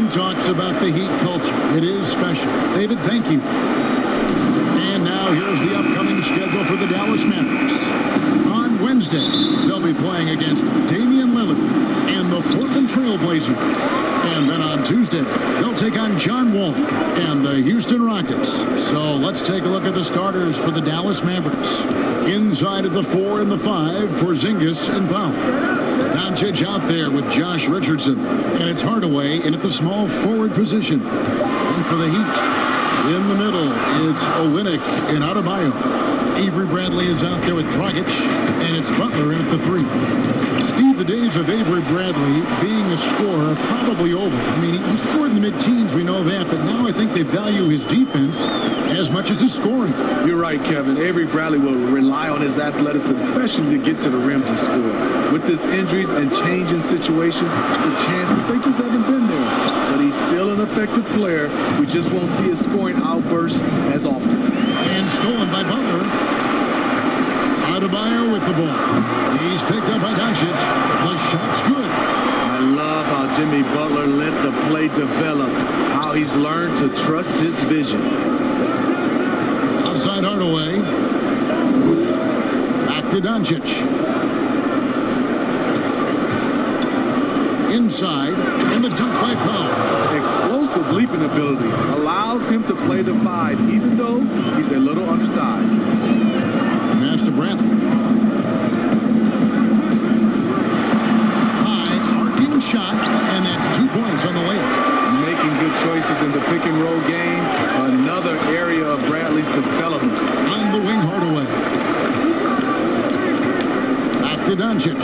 Everyone talks about the Heat culture. It is special. David, thank you. And now here's the upcoming schedule for the Dallas Mavericks. On Wednesday, they'll be playing against Damian Lillard and the Portland Trail Blazers. And then on Tuesday, they'll take on John Wall and the Houston Rockets. So let's take a look at the starters for the Dallas Mavericks. Inside of the 4 and the 5, Porzingis and Powell. Doncic out there with Josh Richardson. And it's Hardaway in at the small forward position. And for the Heat, in the middle, it's Olynyk and Adebayo. Avery Bradley is out there with Dragic, and it's Butler in at the 3. Steve, the days of Avery Bradley being a scorer are probably over. I mean, he scored in the mid-teens, we know that, but now I think they value his defense as much as his scoring. You're right, Kevin. Avery Bradley will rely on his athleticism, especially to get to the rim to score. With his injuries and changing situations, the chances, they just haven't been there. But he's still an effective player. We just won't see his scoring outbursts as often. And stolen by Butler. Adebayo with the ball. He's picked up by Doncic. The shot's good. I love how Jimmy Butler let the play develop, how he's learned to trust his vision. Outside Hardaway. Back to Doncic. Inside, and the dunk by Powell. Explosive leaping ability allows him to play the 5, even though he's a little undersized. Pass to Bradley. High, arcing shot, and that's 2 points on the layup. Making good choices in the pick and roll game. Another area of Bradley's development. On the wing, Hardaway. Back to Doncic.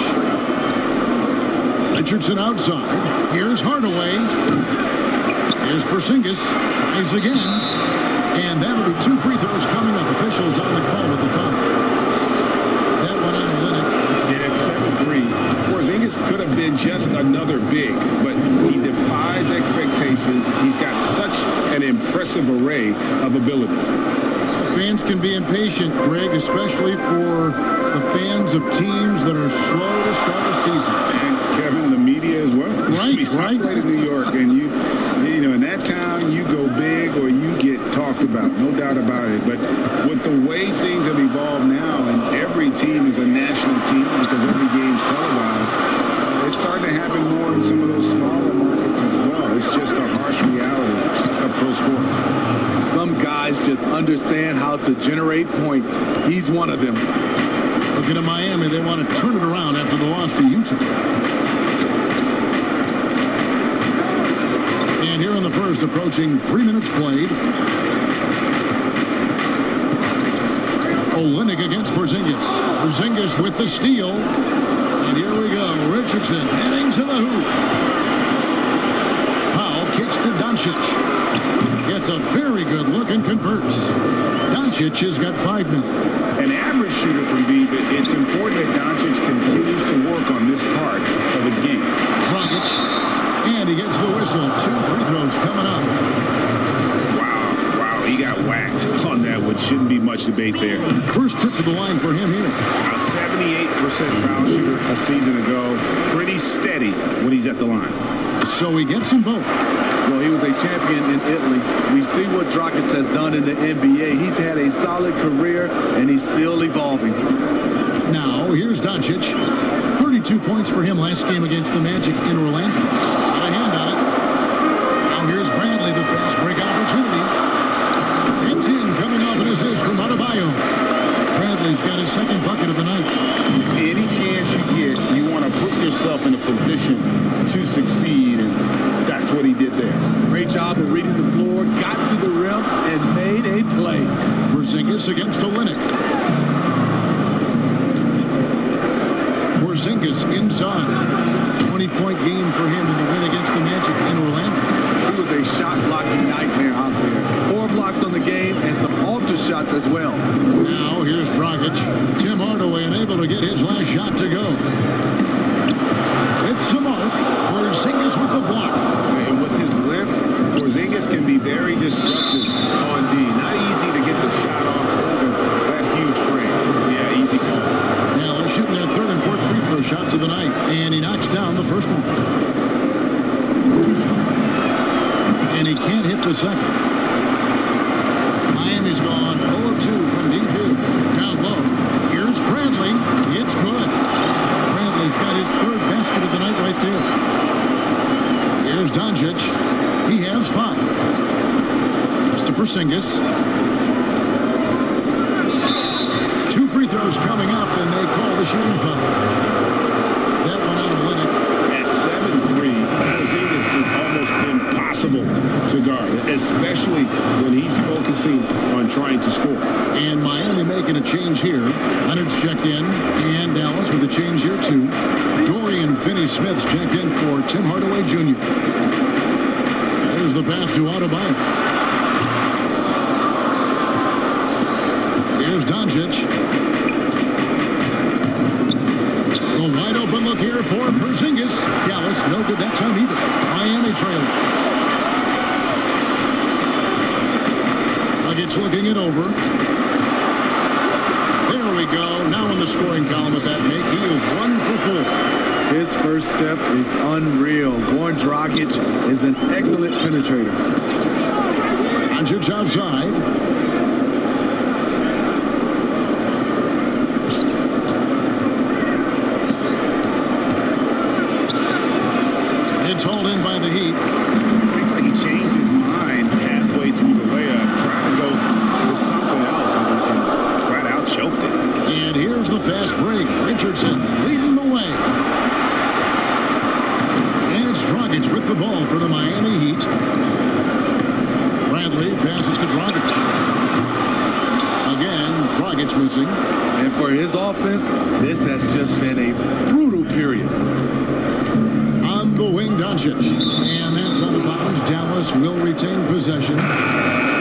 Richardson outside. Here's Hardaway. Here's Porzingis. Tries again. And that'll be 2 free throws coming up. Officials on the call with the foul. That one on Olynyk. Yeah, it's 7-3. Porzingis could have been just another big, but he defies expectations. He's got such an impressive array of abilities. Fans can be impatient, Greg, especially for the fans of teams that are slow to start the season. And Kevin, the media as well. Right, I played in New York, and you know, in that town, you go big or you get talked about, no doubt about it. But with the way things have evolved now, and every team is a national team because every game's televised, it's starting to happen more in some of those smaller markets as well. It's just a harsh reality of pro sports. Some guys just understand how to generate points. He's one of them. Looking at Miami, they want to turn it around after the loss to Utah. And here in the first, approaching 3 minutes played. Olynyk against Porzingis. Porzingis with the steal. And here we go. Richardson heading to the hoop. Powell kicks to Doncic. Gets a very good look and converts. Doncic has got 5 minutes. An average shooter from B, but it's important that Doncic continues to work on this part of his game. Dragic, and he gets the whistle. 2 free throws coming up. Wow, he got whacked on that one. Shouldn't be much debate there. First trip to the line for him here. A 78% foul shooter a season ago. Pretty steady when he's at the line. So he gets them both. Well, he was a champion in Italy. We see what Dragic has done in the NBA. He's had a solid career, and he's still evolving. Now, here's Doncic. 32 points for him last game against the Magic in Orlando. Got a hand on it. Now here's Bradley, the fast break opportunity. It's in, coming off an assist from Adebayo. Bradley's got his second bucket of the night. Any chance you get, you want to put yourself in a position to succeed, and that's what he did there. Great job of reading the floor, got to the rim, and made a play. Porzingis against Olynyk. Porzingis inside. 20-point game for him in the win against the Magic in Orlando. He was a shot-blocking nightmare out there. 4 blocks on the game and some alter shots as well. Now here's Dragic. Tim Hardaway unable to get his last shot to go. It's the mark. Porzingis with the block. And with his length, Porzingis can be very destructive on D. Not easy to get the shot off over that huge frame. Yeah, easy call. Now they're shooting their 3rd and 4th free throw shots of the night. And he knocks down the first one. And he can't hit the second. Miami's gone 0 of 2 from deep here. Down low. Here's Bradley. It's good. Bradley's got his third basket of the night right there. Here's Doncic. He has 5. It's to Porzingis. 2 free throws coming up, and they call the shooting foul. That one out of Linux. At 7-3, Porzingis is almost impossible to guard, especially when he's focusing on trying to score. And Miami making a change here. Leonard's checked in, and Dallas with a change here too. Dorian Finney-Smith's checked in for Tim Hardaway Jr. There's the pass to Adebayo. Here's Doncic. The wide open look here for Porzingis. Dallas, no good that time either. Miami trailing. Nuggets looking it over. There we go. Now in the scoring column with that make. He is 1 for 4. His first step is unreal. Goran Dragic is an excellent penetrator. Doncic outside. It's hauled in by the Heat. It seemed like he changed his mind halfway through the layup, trying to go to something else, and flat out choked it. And here's the fast break. Richardson leading the way. And it's Dragic with the ball for the Miami Heat. Bradley passes to Dragic. Again, Dragic missing. And for his offense, this has just been a brutal period. On the wing, Doncic. And that's out of bounds. Dallas will retain possession.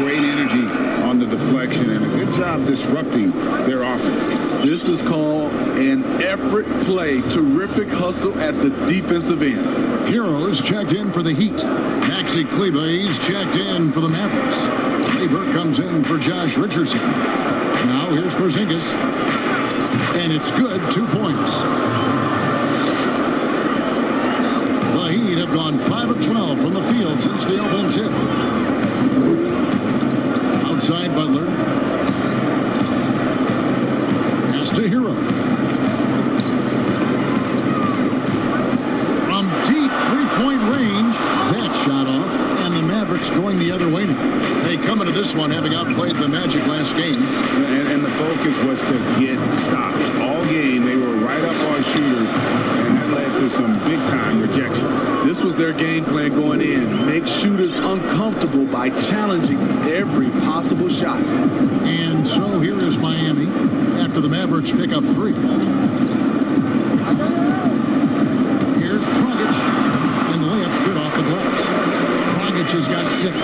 Great energy on the deflection and a good job disrupting their offense. This is called an effort play. Terrific hustle at the defensive end. Heroes checked in for the Heat. Maxi Kleber, he's checked in for the Mavericks. Kleber comes in for Josh Richardson. Now here's Porzingis. And it's good. 2 points. The Heat have gone 5 of 12 from the field since the opening tip. Outside Butler. Pass to Hero. From deep 3-point range. That shot off. And the Mavericks going the other way now. They come into this one having outplayed the Magic last game. And the focus was to get stops. All game, they were right up on shooters, and that led to some big-time rejections. This was their game plan going in. Make shooters uncomfortable by challenging every possible shot. And so here is Miami after the Mavericks pick up 3. Here's Dragic. And the layup's good off the glass. Dragic has got 6.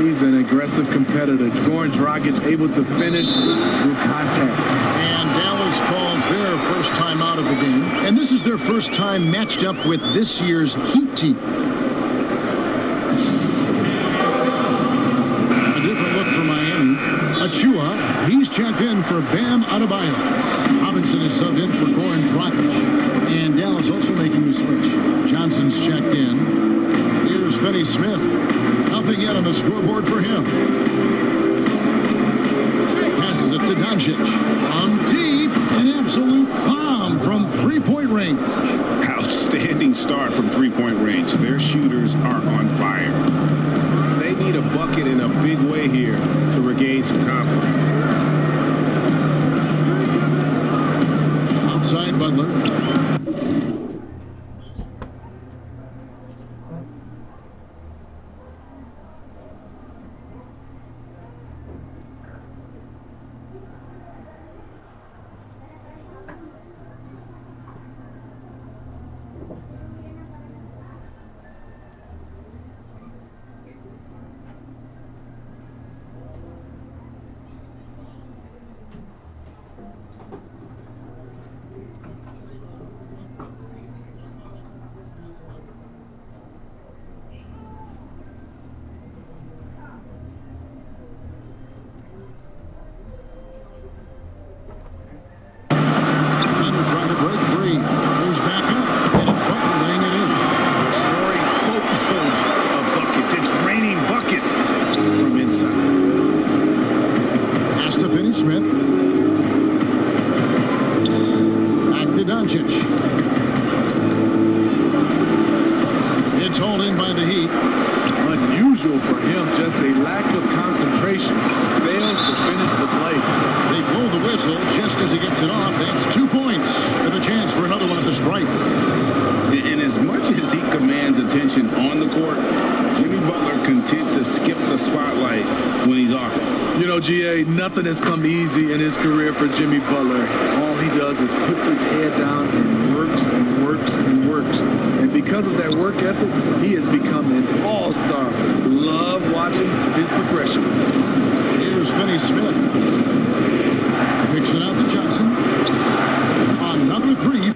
He's an aggressive competitor. Goran Dragic able to finish through contact. And Dallas calls their first time out of the game. And this is their first time matched up with this year's Heat team. A different look for Miami. Achua, he's checked in for Bam Adebayo. Robinson is subbed in for Goran Dragic. And Dallas also making the switch. Johnson's checked in. Here's Finney-Smith. Nothing yet on the scoreboard for him. Passes it to Doncic. Deep, an absolute bomb from 3-point range. Outstanding start from 3-point range. Their shooters are on fire. They need a bucket in a big way here to regain some confidence. Outside Butler. Finney Smith. Back to Doncic. It's hauled in by the Heat. Unusual for him, just a lack of concentration. Fails to finish the play. They blow the whistle just as he gets it off. That's 2 points with a chance for another one at the stripe. And as much as he commands attention on the court, Jimmy Butler content to skip the spotlight when he's off it. You know, GA, nothing has come easy in his career for Jimmy Butler. All he does is puts his head down and works and works and works. And because of that work ethic, he has become an all-star. Love watching his progression. Here's Finney Smith. Kicks it out to Johnson. Another three.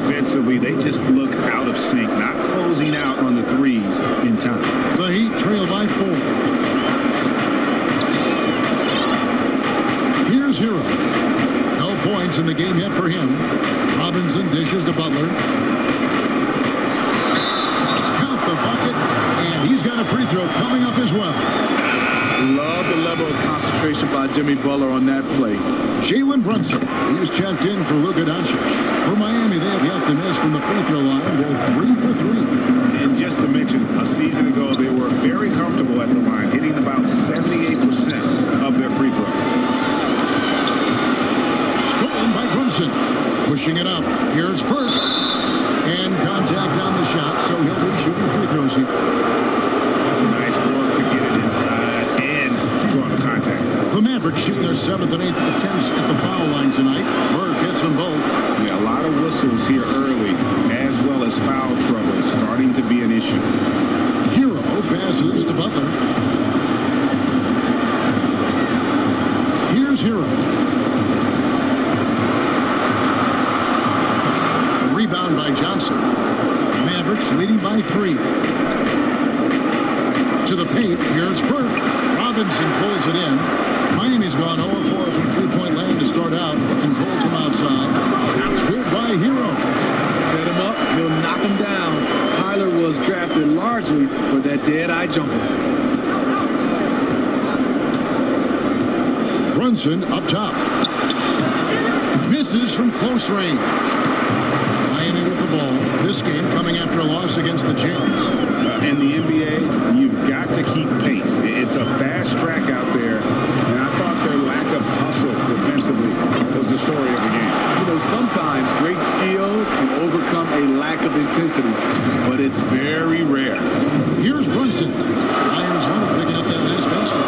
Defensively, they just look out of sync, not closing out on the threes in time. The Heat trail by 4. Here's Hero. No points in the game yet for him. Robinson dishes to Butler. Count the bucket, and he's got a free throw coming up as well. Love the level of concentration by Jimmy Butler on that play. Jalen Brunson, he's checked in for Luka Doncic. For Miami, they have yet to miss from the free throw line. They're 3 for 3. And just to mention, a season ago, they were very comfortable at the line, hitting about 78% of their free throws. Stolen by Brunson. Pushing it up. Here's Burke. And contact on the shot, so he'll be shooting free throws here. Nice work to get it inside and draw the contact. The Mavericks shooting their 7th and 8th attempts at the foul line tonight. Burke hits them both. Yeah, a lot of whistles here early, as well as foul trouble starting to be an issue. Hero passes to Butler. Here's Hero. Rebound by Johnson. Mavericks leading by 3. To the paint, here's Burke. Robinson pulls it in. Miami's gone 0-4 from three-point land to start out. Looking cold from outside. Shots good by Hero. Set him up, he'll knock him down. Tyler was drafted largely for that dead-eye jumper. Brunson up top. Misses from close range. Miami with the ball. This game coming after a loss against the Jazz. In the NBA, you've got to keep pace. It's a fast track out there, and I thought their lack of hustle defensively was the story of the game. You know, sometimes great skill can overcome a lack of intensity, but it's very rare. Here's Brunson. Fires home, picking up that last basket.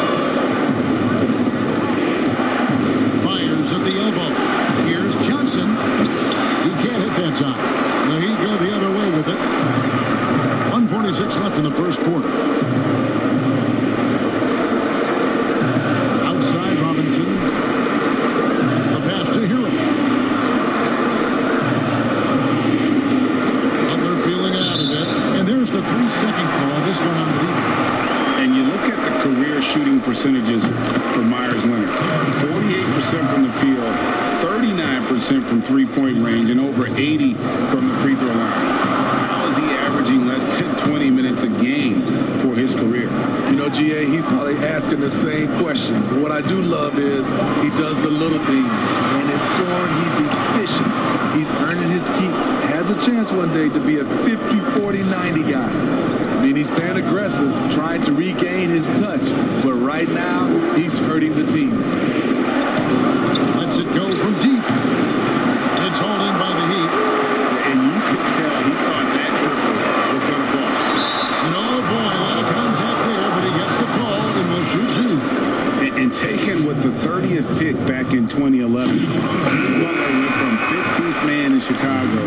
Fires at the elbow. Here's Johnson. He can't hit that time. The Heat go the other way with it. 1:46 left in the first quarter. Outside Robinson. The pass to Hero. Butler feeling out of it. And there's the 3-second call. This one on the defense. And you look at the career shooting percentages for Myers Leonard. 48% from the field, 39% from three-point range, and over 80 from the free throw line. How is he averaging less than 20 minutes a game for his career? You know, GA, he's probably asking the same question. But what I do love is he does the little things. And in scoring, he's efficient. He's earning his keep. Has a chance one day to be a 50, 40, 90 guy. I mean, he's staying aggressive, trying to regain his touch. But right now, he's hurting the team. Lets it go from deep. It's hauled in by the Heat. And you could tell he thought that triple was going to fall. And oh boy, a lot of contact there, but he gets the call and will shoot 2. And taken with the 30th pick back in 2011, Butler went from 15th man in Chicago,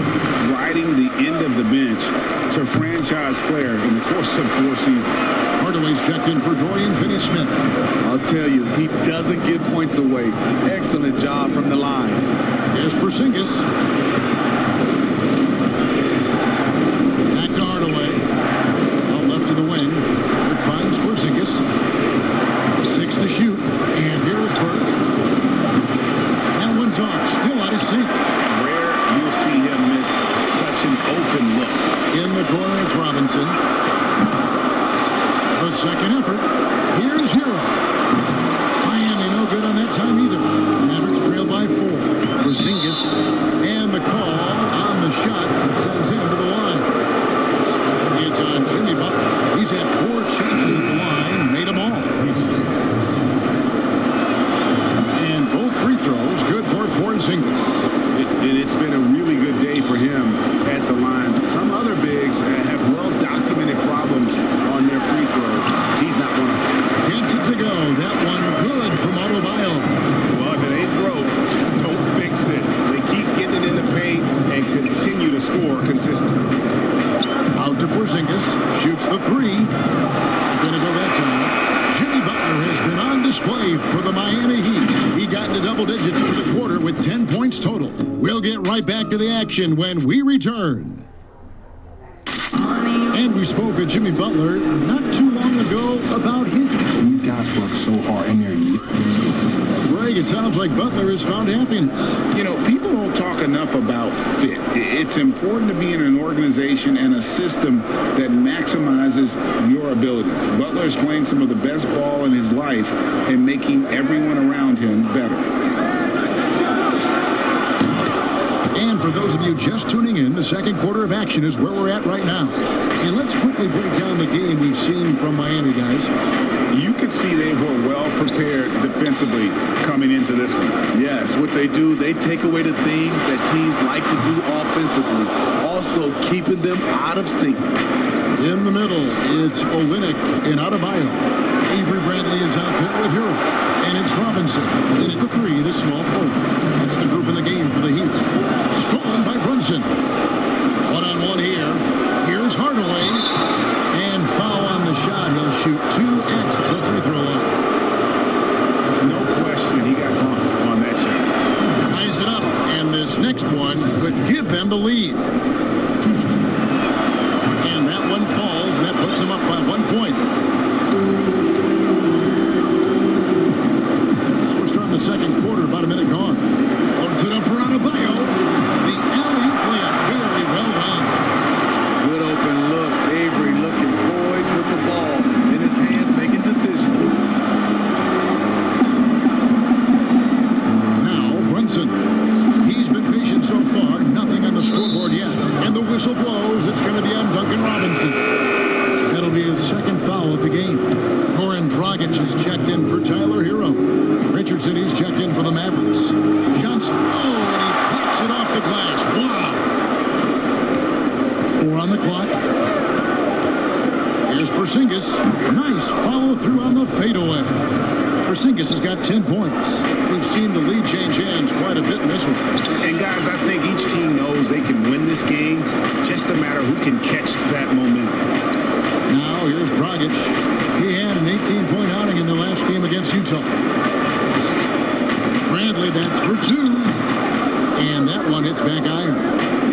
riding the end of the bench, to franchise player in the course of 4 seasons. Hardaway's checked in for Dorian Finney-Smith. I'll tell you, he doesn't give points away. Excellent job from the line. Here's Porzingis. Back to Hardaway. Out left to the wing. It finds Porzingis. time either. Mavericks trail by 4. Porzingis, and the call on the shot sends him to the line. It's on Jimmy Butler. He's had 4 chances at the line, made them all. And both free throws good for Porzingis. It's been a really good day for him at the line. Some other bigs have well-documented problems on their free throws. He's not one of them. Gets it to go. That one good from Adebayo. Well, if it ain't broke, don't fix it. They keep getting it in the paint and continue to score consistently. Out to Porzingis. Shoots the 3. Gonna go that time. Jimmy Butler has been on display for the Miami Heat. He got into double digits for the quarter with 10 points total. We'll get right back to the action when we return. And we spoke with Jimmy Butler not too long ago about his... These guys work so hard in there. Greg, it sounds like Butler has found happiness. You know, people don't talk enough about fit. It's important to be in an organization and a system that maximizes your abilities. Butler is playing some of the best ball in his life and making everyone around him better. And for those of you just tuning in, the second quarter of action is where we're at right now. And let's quickly break down the game we've seen from Miami, guys. You could see they were well prepared defensively coming into this one. Yes, what they do, they take away the things that teams like to do offensively, also keeping them out of sync. In the middle, it's Olynyk and Adebayo. Avery Bradley is out there with Hero. And it's Robinson. And at the 3, the small forward. It's the group in the game for the Heat. Stolen by Brunson. One-on-one here. Here's Hardaway. And foul on the shot. He'll shoot 2x the free throw line. No question he got bumped on that shot. Ties it up. And this next one could give them the lead. And that one falls. That puts them up by 1 point. The second quarter, about a minute gone. Loads it up for Adebayo. The alley layup, very well done. Good open look. Avery looking poised with the ball in his hands, making decisions. Now Brunson. He's been patient so far. Nothing on the scoreboard yet. And the whistle blows. It's going to be on Duncan Robinson. That'll be his second foul of the game. Goran Dragic is checked in for Tyler Hero. Richardson, he's checked in for the Mavericks. Johnson, and he pops it off the glass. Wow. 4 on the clock. Here's Porzingis. Nice follow through on the fadeaway. Porzingis has got 10 points. We've seen the lead change hands quite a bit in this one. And guys, I think each team knows they can win this game. Just a matter who can catch that momentum. Now here's Dragic. He had an 18-point outing in the last game against Utah. Bradley, that's for 2. And that one hits back iron.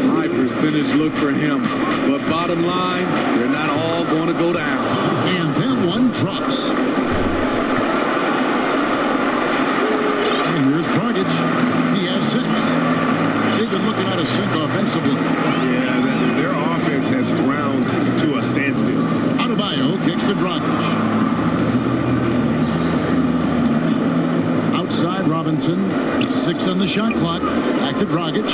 High percentage look for him. But bottom line, they're not all going to go down. And that one drops. And here's Dragic. He has 6. They've been looking out of sync offensively. Yeah, their offense has ground to a standstill. Adebayo kicks to Dragic. Outside Robinson. 6 on the shot clock. Back to Dragic.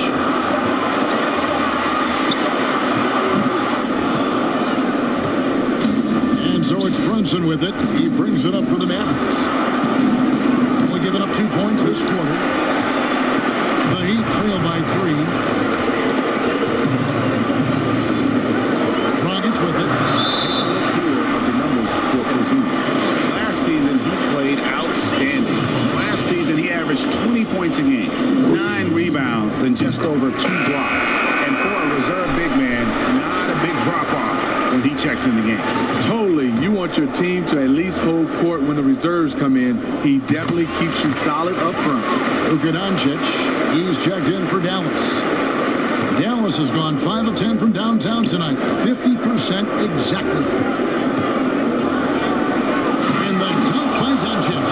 And so it's Brunson with it. He brings it up for the Mavericks. Only giving up 2 points this quarter. The Heat trail by 3. Dragic with it. Here are the numbers for Porzingis. Last season, he played outstanding. Last season, he averaged 20 points a game, 9 rebounds, and just over 2 blocks. And for a reserve big man, not a big drop-off when he checks in the game. Totally. You want your team to at least hold court when the reserves come in. He definitely keeps you solid up front. Luka Doncic, he's checked in for Dallas. Dallas has gone 5 of 10 from downtown tonight. 50% exactly. And the dunk by Doncic.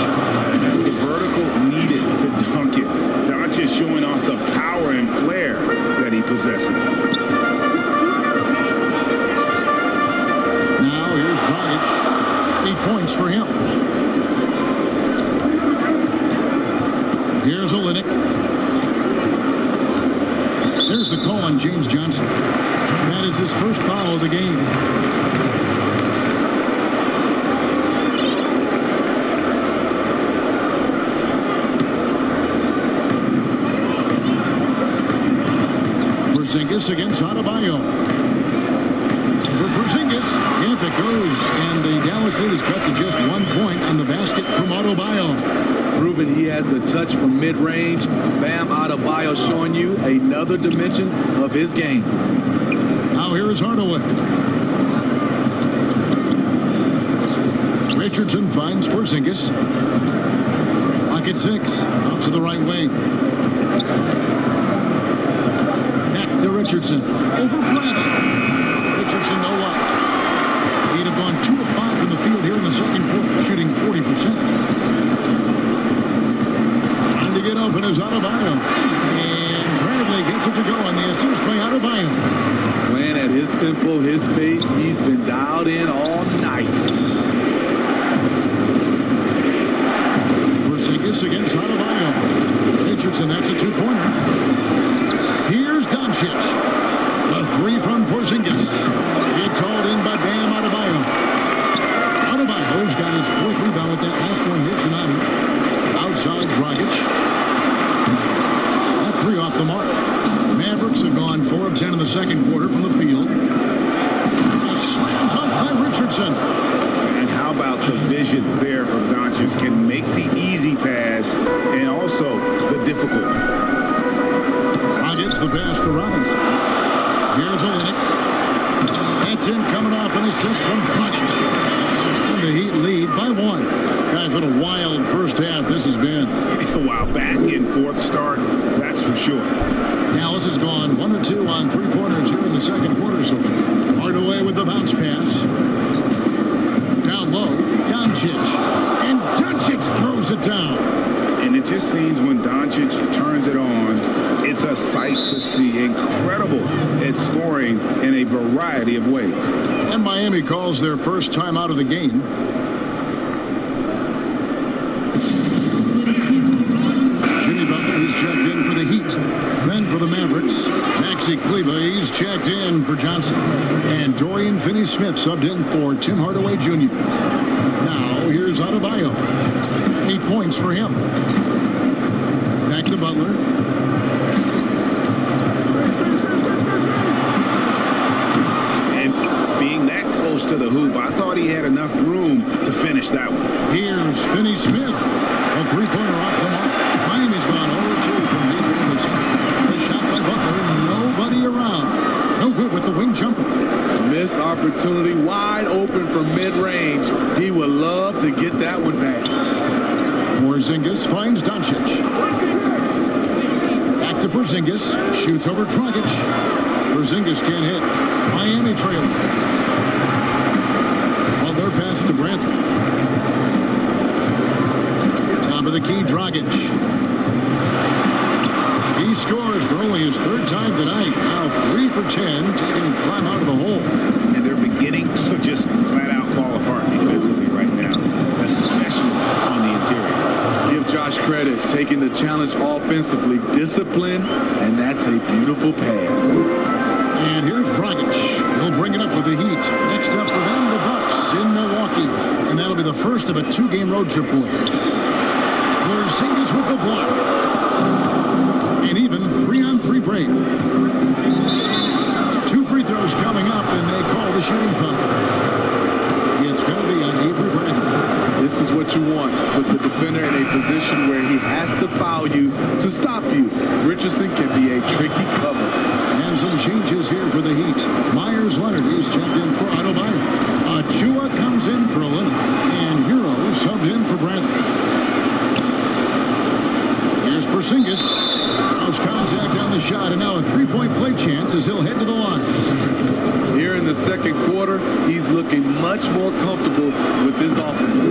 That's the vertical needed to dunk it. Doncic showing off the power and flair that he possesses. Now here's Dragic. 8 points for him. Here's Olynyk. There's the call on James Johnson. That is his first foul of the game. Porzingis against Adebayo. For Porzingis, yep, it goes, and the Dallas lead is cut to just 1 point on the basket from Adebayo. Proving he has the touch from mid-range. Bam Adebayo showing you another dimension of his game. Now here is Hardaway. Richardson finds Porzingis. Pocket 6, out to the right wing. Back to Richardson. Over Bradley. Richardson, no luck. He'd have gone 2 of 5 from the field here in the second quarter, shooting 40%. Trying to get open is Adebayo. And Bradley gets it to go on the assist by Adebayo. Playing at his tempo, his pace, he's been dialed in all night. Porzingis against Adebayo. Richardson, that's a 2-pointer. Here's Doncic. A 3 from Porzingis. It's hauled in by Bam Adebayo. Adebayo's got his 4th rebound with that last one here tonight. Outside Dragic. That 3 off the mark. Mavericks have gone 4 of 10 in the second quarter from the field. A slam dunk by Richardson. And how about the vision there from Doncic? Can make the easy pass and also the difficult. Gets the pass to Robinson. Here's Olynyk. That's him coming off an assist from Dragic. And the Heat lead by 1. Guys, what a wild first half this has been. Wow, back and forth start, that's for sure. Dallas has gone 1 of 2 on 3-pointers here in the second quarter. So Hardaway with the bounce pass. Down low, Doncic. And Doncic throws it down. And it just seems when Doncic turns it on, it's a sight to see. Incredible at scoring in a variety of ways. And Miami calls their first time out of the game. Jimmy Butler, he's checked in for the Heat. Then for the Mavericks, Maxi Kleber, he's checked in for Johnson. And Dorian Finney-Smith subbed in for Tim Hardaway Jr. Now here's Adebayo. 8 points for him. Back to Butler. And being that close to the hoop, I thought he had enough room to finish that one. Here's Finney-Smith. A 3-pointer off the mark. Miami's gone 0-2 from deep in the zone. The shot by Butler. Nobody around. No good with the wing jumper. Missed opportunity, wide open from mid-range. He would love to get that one back. Porzingis finds Doncic. Back to Porzingis. Shoots over Dragic. Porzingis can't hit. Miami trailing. Well, they're passed to Branson. Top of the key, Dragic. He scores for only his 3rd time tonight. Now 3 for 10, taking him climb out of the hole. And they're beginning to just flat out fall apart defensively right now, especially on the interior. Give Josh credit, taking the challenge offensively, discipline, and that's a beautiful pass. And here's Dragic. He'll bring it up with the Heat. Next up for them, the Bucks in Milwaukee. And that'll be the first of a 2-game road trip for him. Porzingis with the block. An even 3-on-3 break. 2 free throws coming up, and they call the shooting foul. It's going to be on Avery Bradley. This is what you want, with the defender in a position where he has to foul you to stop you. Richardson can be a tricky cover. And some changes here for the Heat. Myers Leonard, he's checked in for Adebayo. Achua comes in for Leonard. And Hero subbed in for Bradley. Here's Porzingis. House contact on the shot, and now a 3-point play chance as he'll head to the line. Here in the second quarter, he's looking much more comfortable with his offense.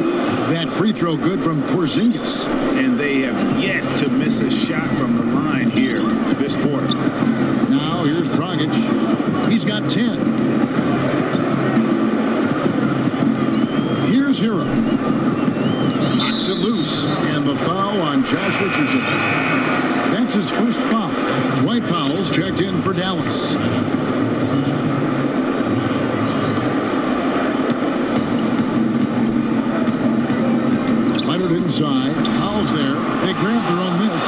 That free throw good from Porzingis. And they have yet to miss a shot from the line here this quarter. Now here's Dragic. He's got 10. Here's Hero. Knocks it loose. And the foul on Josh Richardson. That's his first foul. Dwight Powell's checked in for Dallas. Leonard inside. Powell's there. They grab their own miss.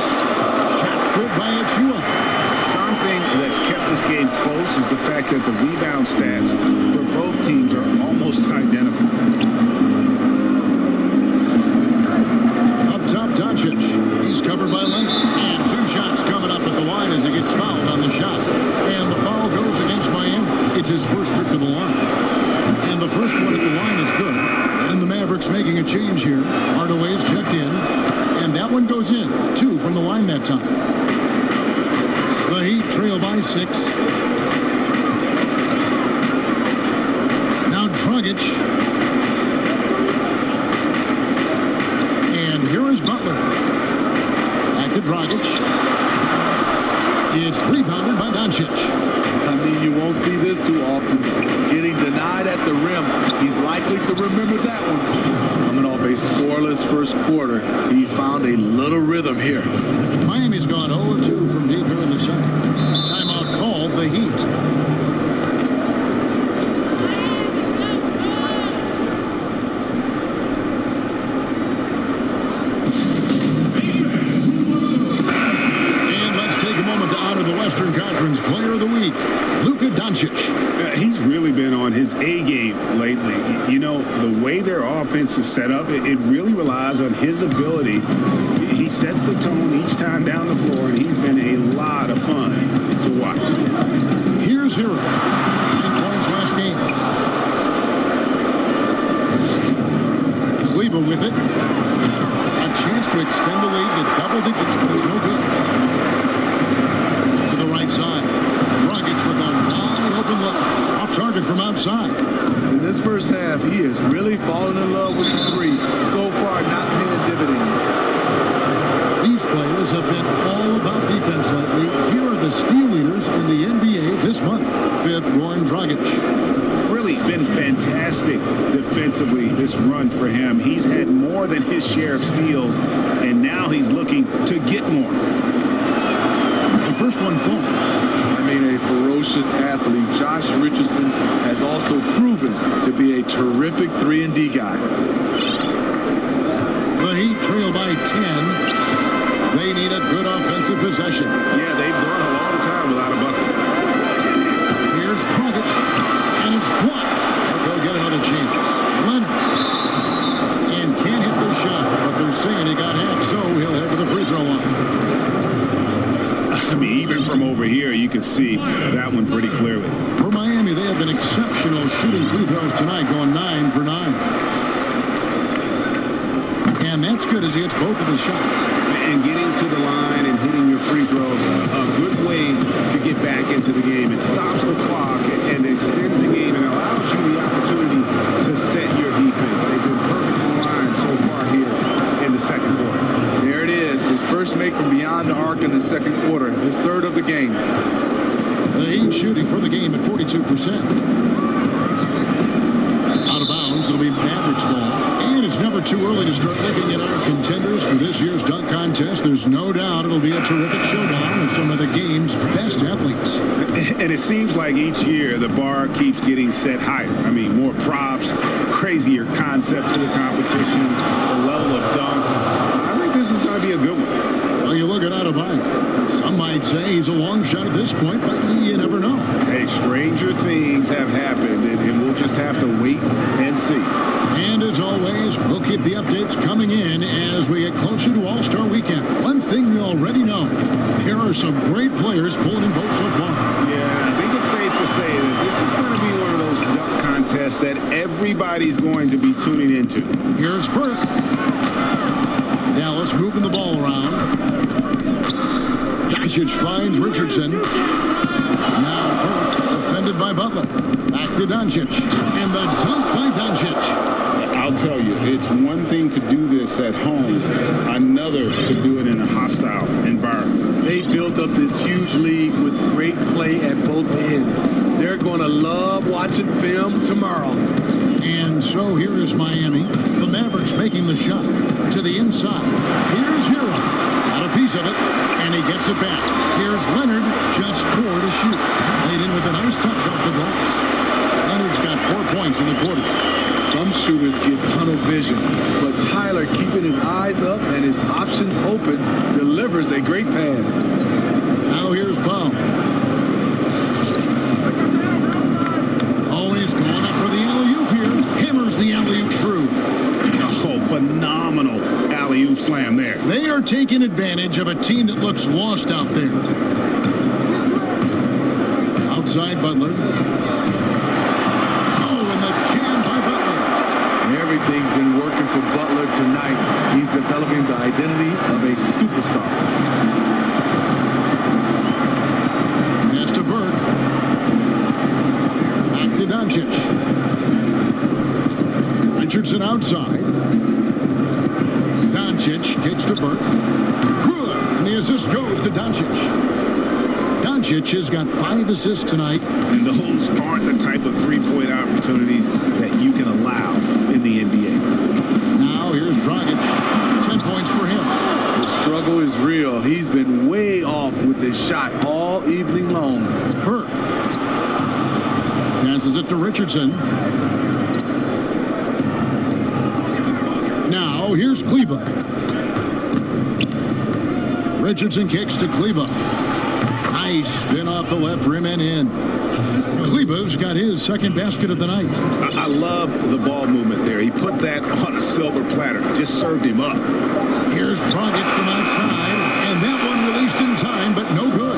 Shots good by Achua. Something that's kept this game close is the fact that the rebound stats for both teams are almost identical. Up top, Doncic. He's covered by Leonard. And 2 shots coming up at the line as he gets fouled on the shot. And the foul goes against Miami. It's his first trip to the line. And the first one at the line is good. And the Mavericks making a change here. Hardaway's checked in. And that one goes in. 2 from the line that time. The Heat trail by 6. Now Dragic. And here is Butler. Back to Dragic. It's rebounded by Doncic. I mean, you won't see this too often. Getting denied at the rim. He's likely to remember that one. Coming off a scoreless first quarter, he's found a little rhythm here. Miami's gone 0-2 from deep here in the second. Timeout called the Heat. The Western Conference Player of the Week, Luka Doncic. He's really been on his A game lately. You know, the way their offense is set up, it really relies on his ability. He sets the tone each time down the floor, and he's been a lot of fun to watch. Here's Hero. 9 points last game. Kleber with it. A chance to extend the lead to double digits, but it's no good. To the right side. Dragic with a wide open look. Off target from outside. In this first half, he is really falling in love with the 3. So far, not paying dividends. These players have been all about defense lately. Here are the steal leaders in the NBA this month. 5th, Goran Dragic. Really been fantastic defensively this run for him. He's had more than his share of steals, and now he's looking to get more. The first one falls. I mean, a ferocious athlete. Josh Richardson has also proven to be a terrific 3-and-D guy. The Heat trail by 10. They need a good offensive possession. Yeah, they've gone a long time without a bucket. Here's Dragic, and it's blocked. But they'll get another chance. Leonard. And can't hit the shot, but they're saying he got half, so he'll head to the free throw line. I mean, even from over here, you can see that one pretty clearly. For Miami, they have been exceptional shooting free throws tonight, going 9 for 9. And that's good as he hits both of his shots. And getting to the line and hitting your free throws, a good way to get back into the game. It stops the clock and extends the game and allows you the opportunity to set your defense. They've been perfect on line so far here in the second quarter. There it is. His first make from beyond the arc in the second quarter. His 3rd of the game. The Heat shooting for the game at 42%. Out of bounds, it'll be Mavericks ball. And it's never too early to start looking at our contenders for this year's dunk contest. There's no doubt it'll be a terrific showdown with some of the game's best athletes. And it seems like each year the bar keeps getting set higher. I mean, more props, crazier concepts to the competition, the level of dunks. I think this is going to be a good one. Well, you look at Adebayo. Some might say he's a long shot at this point, but you never know. Hey, stranger things have happened, and we'll just have to wait and see. And as always, we'll keep the updates coming in as we get closer to All-Star Weekend. One thing we already know, here are some great players pulling in votes so far. Yeah, I think it's safe to say that this is going to be one of those dunk contests that everybody's going to be tuning into. Here's Burke. Dallas moving the ball around. Doncic finds Richardson. Now Burke defended by Butler. Back to Doncic. And the dunk by Doncic. I'll tell you, it's one thing to do this at home, another to do it in a hostile environment. They built up this huge lead with great play at both ends. They're going to love watching film tomorrow. And so here is Miami. The Mavericks making the shot to the inside. Here's Hero. Got a piece of it, and he gets it back. Here's Leonard, just 4 to shoot. Laid in with a nice touch off the glass. Leonard's got 4 points in the quarter. Some shooters get tunnel vision, but Tyler, keeping his eyes up and his options open, delivers a great pass. Now here's Paul. Oh, he's going up for the alley-oop here. Hammers the alley-oop through. Oh, phenomenal alley-oop slam there. They are taking advantage of a team that looks lost out there. Outside Butler. Oh, and the jam by Butler. Everything's been working for Butler tonight. He's developing the identity of a superstar. Pass to Burke. Back to Doncic. Richardson outside. Doncic kicks to Burke. Good. And the assist goes to Doncic. Doncic has got 5 assists tonight. And those aren't the type of three-point opportunities that you can allow in the NBA. Now here's Dragic. 10 points for him. The struggle is real. He's been way off with his shot all evening long. Burke passes it to Richardson. Now here's Kleba. Richardson kicks to Kleba. Nice spin off the left rim and in. Kleba's got his second basket of the night. I love the ball movement there. He put that on a silver platter. Just served him up. Here's Dragic from outside, and that one released in time, but no good.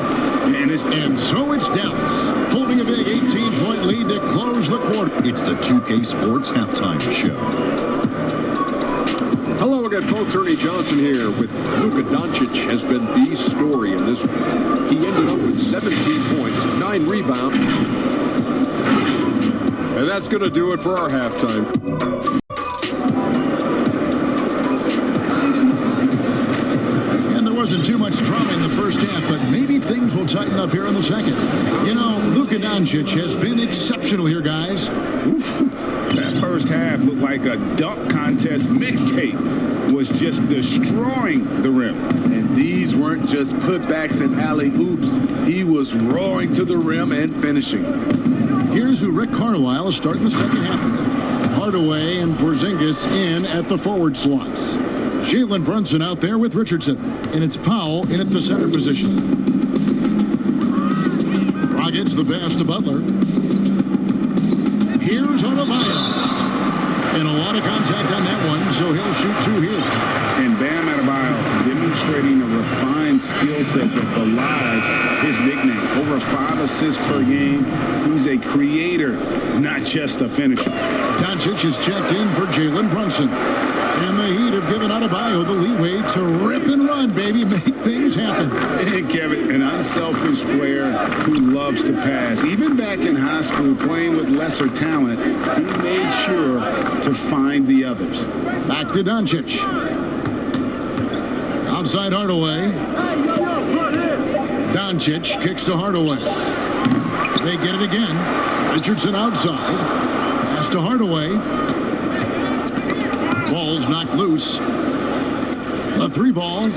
And so it's Dallas, holding a big 18-point lead to close the quarter. It's the 2K Sports Halftime Show. Hello again, folks. Ernie Johnson here with Luka Doncic has been the story in this one. He ended up with 17 points, 9 rebounds. And that's going to do it for our halftime. And there wasn't too much drama in the first half, but maybe things will tighten up here in the second. You know, Luka Doncic has been exceptional here, guys. That first half looked like a dunk contest mixtape. Was just destroying the rim. And these weren't just putbacks and alley-oops. He was roaring to the rim and finishing. Here's who Rick Carlisle is starting the second half with. Hardaway and Porzingis in at the forward slots. Jalen Brunson out there with Richardson. And it's Powell in at the center position. Rockets the pass to Butler. Here's Adebayo. And a lot of contact on that one, so he'll shoot 2 here. And Bam Adebayo demonstrating a refined skill set that belies his nickname. Over 5 assists per game. He's a creator, not just a finisher. Doncic is checked in for Jalen Brunson. And the Heat have given Adebayo the leeway to rip and run, baby. Make things happen. And Kevin, an unselfish player who loves to pass. Even back in high school, playing with lesser talent, he made sure to find the others. Back to Doncic. Outside Hardaway. Doncic kicks to Hardaway. They get it again. Richardson outside. Pass to Hardaway. Ball's knocked loose. A 3-ball.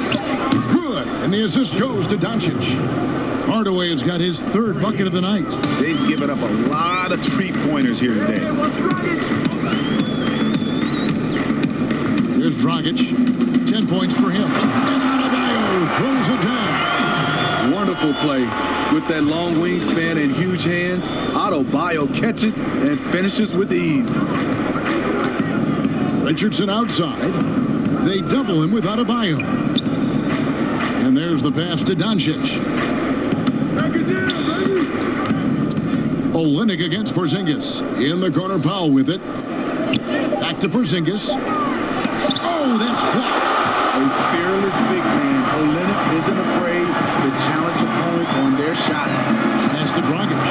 Good. And the assist goes to Doncic. Hardaway has got his 3rd bucket of the night. They've given up a lot of three-pointers here today. Here's Dragic. 10 points for him. And Adebayo throws it down. Wonderful play. With that long wingspan and huge hands, Adebayo catches and finishes with ease. Richardson outside. They double him with Adebayo. And there's the pass to Doncic. Olynyk against Porzingis. In the corner, Powell with it. Back to Porzingis. Oh, that's blocked. A fearless big man, Olynyk isn't afraid to challenge opponents on their shots. Pass to Dragic.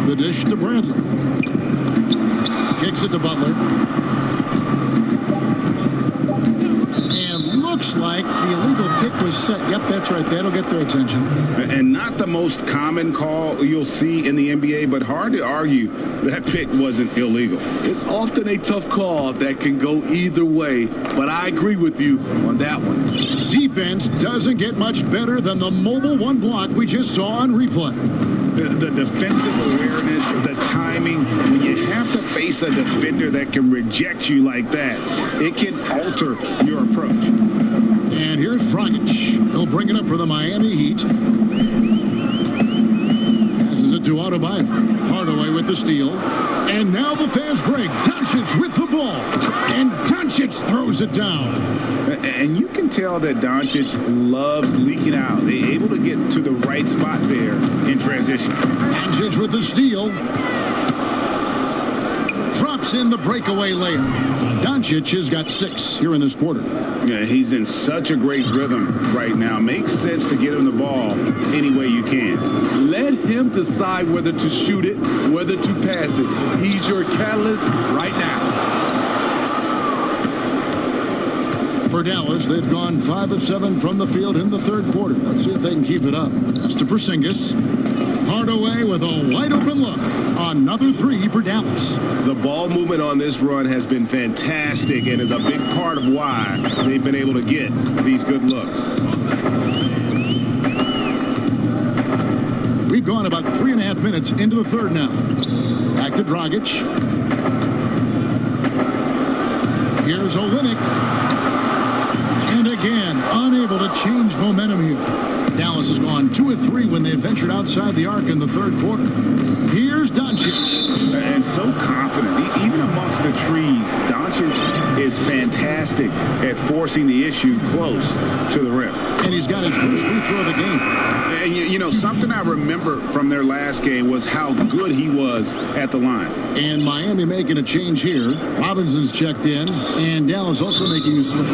The dish to Bradley. Kicks it to Butler. And look looks like the illegal kick was set. Yep, that's right. That'll get their attention. And not the most common call you'll see in the NBA, but hard to argue that pick wasn't illegal. It's often a tough call that can go either way, but I agree with you on that one. Defense doesn't get much better than the mobile one block we just saw on replay. The defensive awareness, the timing, when you have to face a defender that can reject you like that, it can alter your approach. And here's Dragic. He'll bring it up for the Miami Heat. Passes it to Adebayo. Hardaway with the steal. And now the fast break. Doncic with the ball. And Doncic throws it down. And you can tell that Doncic loves leaking out. They're able to get to the right spot there in transition. Doncic with the steal. Drops in the breakaway layup. Doncic has got 6 here in this quarter. Yeah, he's in such a great rhythm right now. Makes sense to get him the ball any way you can. Let him decide whether to shoot it, whether to pass it. He's your catalyst right now. For Dallas, they've gone 5 of 7 from the field in the third quarter. Let's see if they can keep it up. That's to Porzingis. Hardaway with a wide open look. Another 3 for Dallas. The ball movement on this run has been fantastic and is a big part of why they've been able to get these good looks. We've gone about 3.5 minutes into the third now. Back to Dragic. Here's Olynyk. And again, unable to change momentum here. Dallas has gone 2 of 3 when they ventured outside the arc in the third quarter. Here's Doncic. And so confident. Even amongst the trees, Doncic is fantastic at forcing the issue close to the rim. And he's got his first free throw of the game. And, you know, something I remember from their last game was how good he was at the line. And Miami making a change here. Robinson's checked in. And Dallas also making a switch.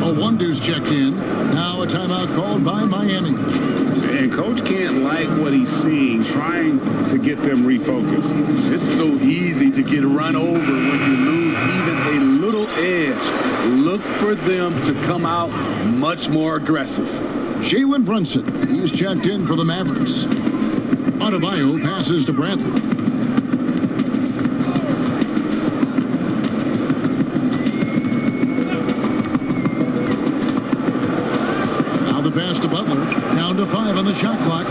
Owundu's checked in. Now a timeout called by Miami. And Coach can't like what he's seeing, trying to get them refocused. It's so easy to get run over when you lose even a little edge. Look for them to come out much more aggressive. Jalen Brunson, he's checked in for the Mavericks. Adebayo passes to Bradley. Now the pass to Butler. Down to 5 on the shot clock.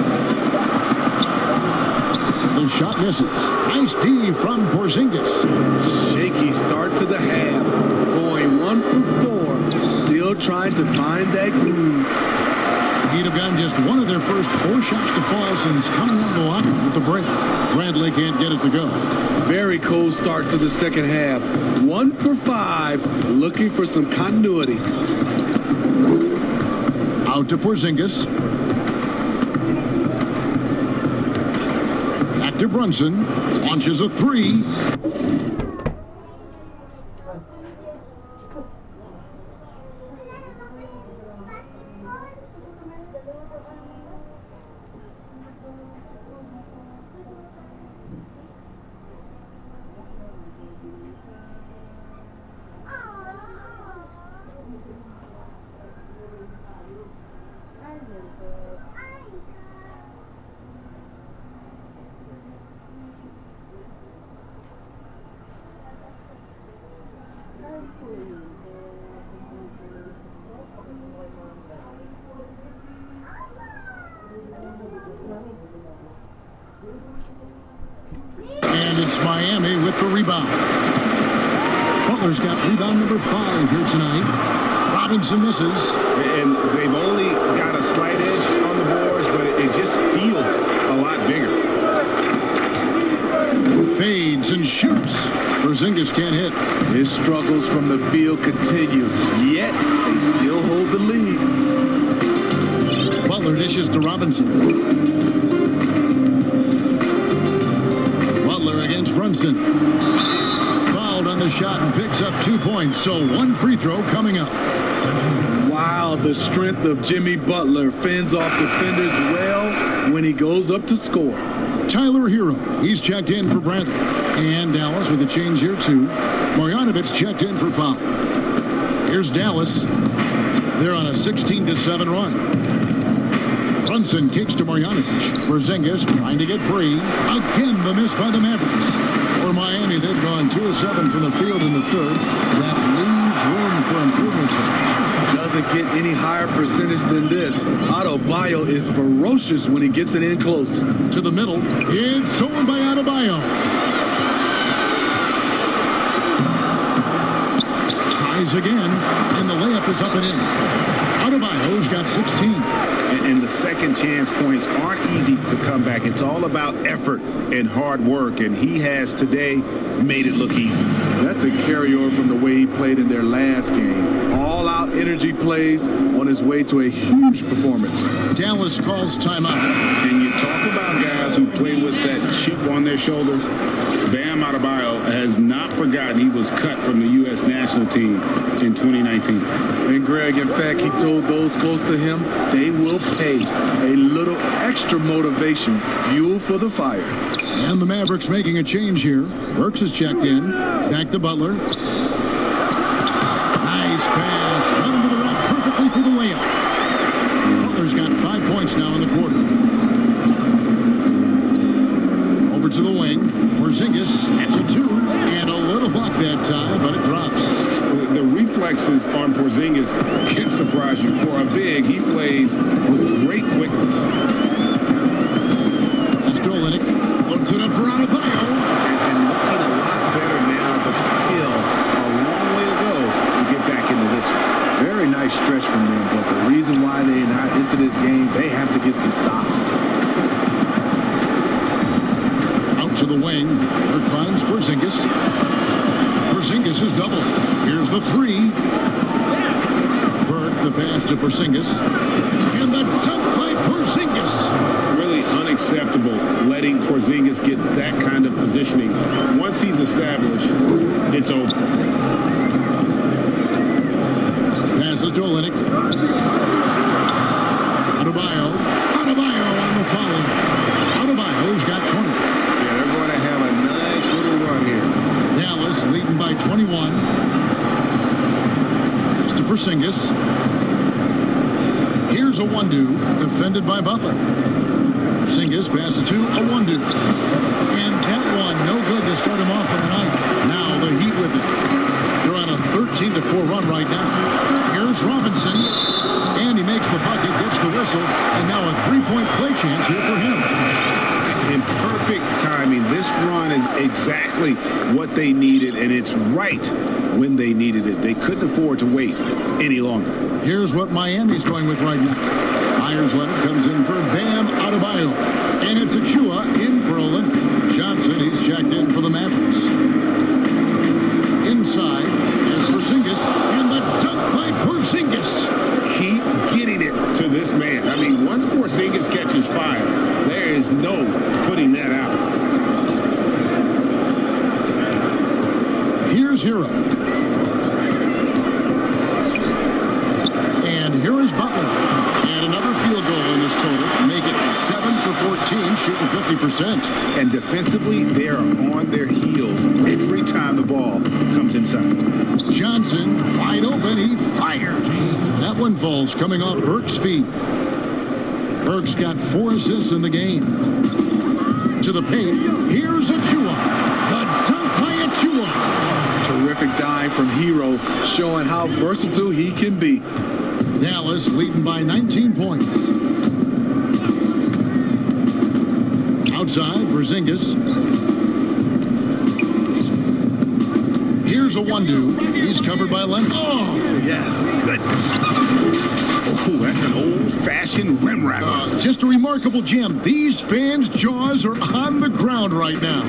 The shot misses. Nice D from Porzingis. Shaky start to the half. Going 1 for 4. Still trying to find that groove. He'd have gotten just one of their first 4 shots to fall since coming on the line with the break. Bradley can't get it to go. Very cold start to the second half. 1 for 5. Looking for some continuity. Out to Porzingis. Back to Brunson. Launches a 3. And it's Miami with the rebound. Butler's got rebound number 5 here tonight. Robinson misses. And they've only got a slight edge on the boards, but it just feels a lot bigger. Fades and shoots. Porzingis can't hit. His struggles from the field continue, yet they still hold the lead. Butler dishes to Robinson. Butler against Brunson. Fouled on the shot and picks up 2 points, so 1 free throw coming up. Wow, the strength of Jimmy Butler fends off defenders well when he goes up to score. Tyler Hero, he's checked in for Bradley. And Dallas with a change here too. Marjanovic checked in for Powell. Here's Dallas. They're on a 16-7 run. Brunson kicks to Marjanovic. Porzingis trying to get free. Again, the miss by the Mavericks. For Miami, they've gone 2 of 7 from the field in the third. That leaves room for improvements here. Doesn't get any higher percentage than this. Adebayo is ferocious when he gets it in close. To the middle. It's stolen by Adebayo. Tries again, and the layup is up and in. Adebayo's got 16. And the second chance points aren't easy to come back. It's all about effort and hard work, and he has today made it look easy. That's a carryover from the way he played in their last game. All-out energy plays on his way to a huge performance. Dallas calls timeout. And you talk about guys who play with that chip on their shoulder. Bam Adebayo has not forgotten he was cut from the U.S. national team in 2019. And Greg, in fact, he told those close to him they will pay a little extra motivation, fuel for the fire. And the Mavericks making a change here. Burks is checked in. Back to Butler. Nice pass. Run into the rack perfectly for the layup. Butler's got 5 points now in the quarter. Over to the wing. Porzingis, it's a 2. And a little luck that time, but it drops. The reflexes on Porzingis can surprise you. For a big, he plays with great quickness. That's Olynyk. Looks it up for Adebayo. And looking a lot better now, but still a long way to go to get back into this one. Very nice stretch from them, but the reason why they're not into this game, they have to get some stops. Out to the wing. Burke finds Porzingis. Porzingis is double. Here's the 3. Burke, the pass to Porzingis. And the dunk by Porzingis. Really unacceptable letting Porzingis get that kind of positioning. Once he's established, it's over. Passes to Olynyk. Adebayo on the follow. Adebayo's got 20. Yeah, they're going to have a nice little run here. Dallas leading by 21. It's to Porzingis. Here's a 1-2 defended by Butler. Porzingis passes to a 1-2. And that one no good to start him off for the night. Now the Heat with it. They're on a 13-4 run right now. Here's Robinson. And he makes the bucket, gets the whistle, and now a 3-point play chance here for him. In perfect timing. This run is exactly what they needed, and it's right when they needed it. They couldn't afford to wait any longer. Here's what Miami's going with right now. Myers Leonard comes in for Bam Adebayo. And it's Achua in for Olynyk. Johnson, he's checked in for the Mavericks. Inside is Porzingis, and the dunk by Porzingis. Keep getting it to this man. I mean, once Porzingis catches fire, there is no putting that out. Here's Hero. And here is Butler. And another field goal in this total. Make it 7 for 14, shooting 50%. And defensively, they are on their heels every time the ball comes inside. Johnson, wide open, he fires. That one falls coming off Burke's feet. Burke's got 4 assists in the game. To the paint, here's Achua. The dunk by Achua. Terrific dive from Hero, showing how versatile he can be. Dallas leading by 19 points. Outside, Porzingis. Here's a 1-2. He's covered by Leonard. Oh, Yes. Good. Oh, that's an old-fashioned rim wrapper. just a remarkable jam. These fans' jaws are on the ground right now.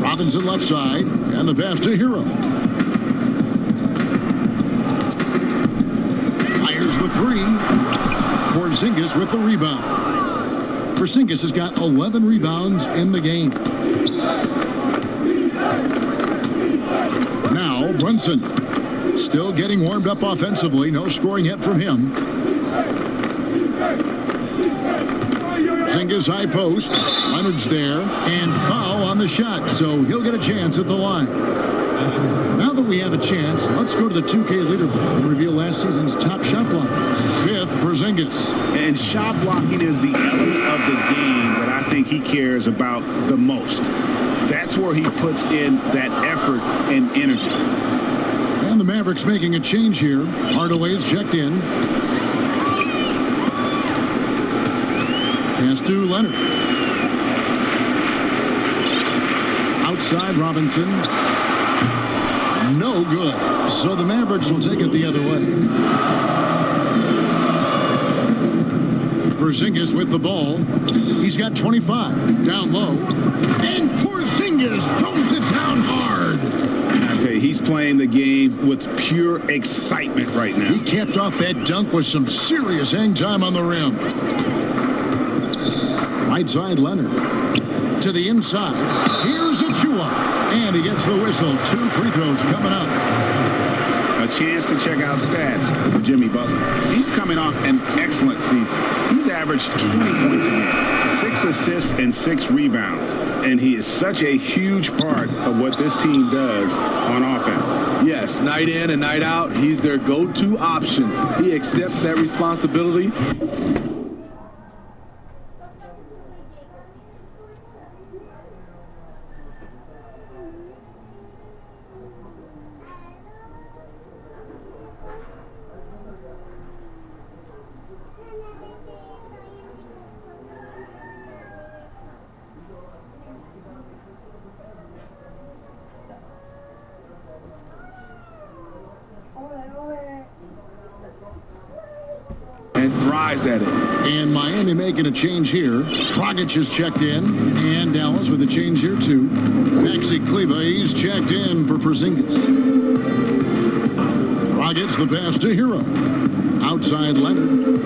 Robinson left side, and the pass to Hero. Fires the 3. Porzingis with the rebound. Porzingis has got 11 rebounds in the game. Now Brunson still getting warmed up offensively. No scoring yet from him. Porzingis high post. Leonard's there, and foul on the shot, so he'll get a chance at the line. Now that we have a chance, let's go to the 2K leaderboard and reveal last season's top shot blockers. Fifth, Porzingis. And shot blocking is the element of the game that I think he cares about the most. That's where he puts in that effort and energy. And the Mavericks making a change here. Hardaway's checked in. Pass to Leonard. Outside Robinson. No good. So the Mavericks will take it the other way. Porzingis with the ball. He's got 25. Down low. And Porzingis throws it down hard. I tell you, he's playing the game with pure excitement right now. He capped off that dunk with some serious hang time on the rim. Right side Leonard. To the inside. Here's Achua. And he gets the whistle. 2 free throws coming up. A chance to check out stats for Jimmy Butler. He's coming off an excellent season. He's averaged 20 points a game, 6 assists and 6 rebounds. And he is such a huge part of what this team does on offense. Yes, night in and night out, he's their go-to option. He accepts that responsibility. And thrives at it. And Miami making a change here. Dragic is checked in. And Dallas with a change here too. Maxi Kleber, he's checked in for Porzingis. Dragic the pass to Hero. Outside Leonard.